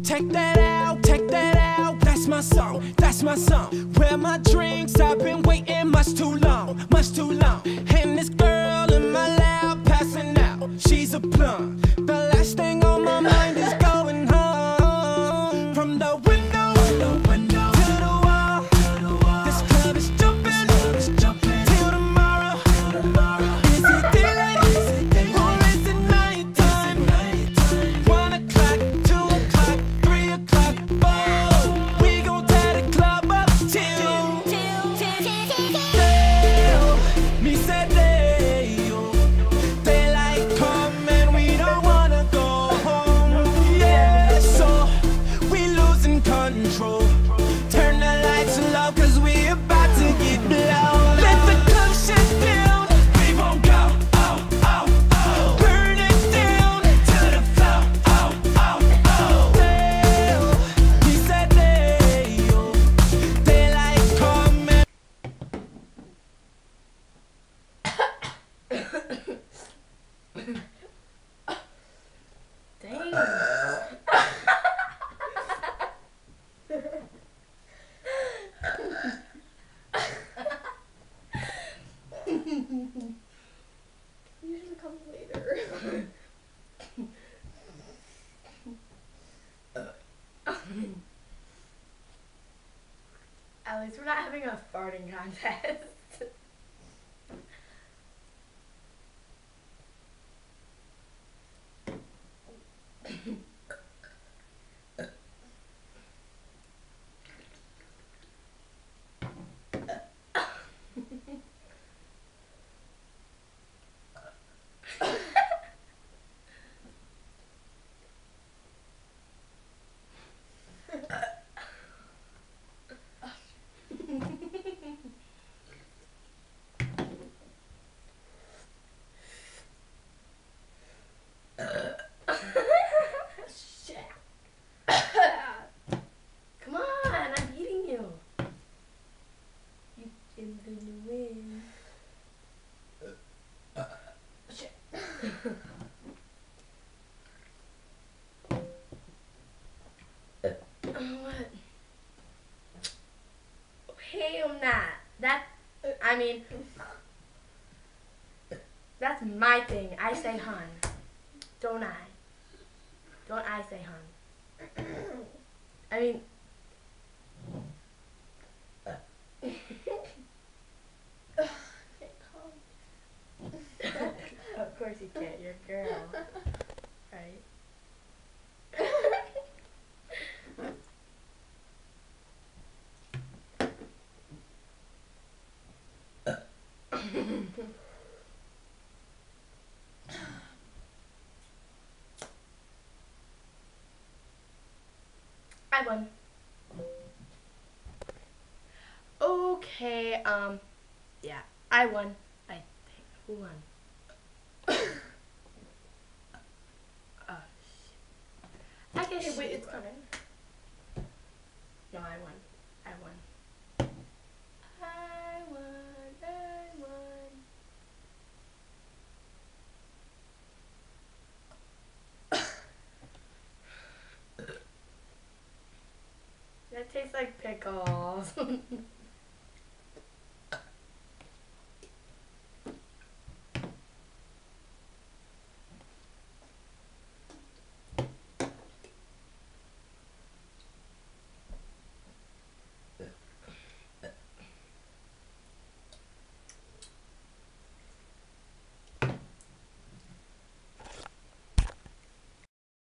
take that out, that's my song, that's my song. Where my drinks, I've been waiting much too long, much too long. And this girl in my lap passing out, she's a plum. The last thing on my mind is going home. From the window to the wall, this club is jumping till tomorrow. Is it daylight or is it nighttime? 1 o'clock, 2 o'clock, 3 o'clock, 4. We gon' tear the club up till me said daylight come and we don't wanna go home. Yeah, so we losing control. Turn the lights low 'cause we about to get blown. Let the club shut down. We won't go, oh, oh, oh. Burn it down to the floor, oh, oh, oh. He said daylight come and Dang. Usually comes later. At least we're not having a farting contest. Shit. Come on, I'm beating you. You can win. Shit. What? Hey, I'm not. I mean, that's my thing. I say hun. Don't I? Don't I say hun? I mean, of course you can't. You're a girl, right? I won. Okay, yeah, I won. I think. Who won? Oh, shit. I guess Hey, wait, she it's won. coming. No, I won. I won. I won. I won. That tastes like pickles.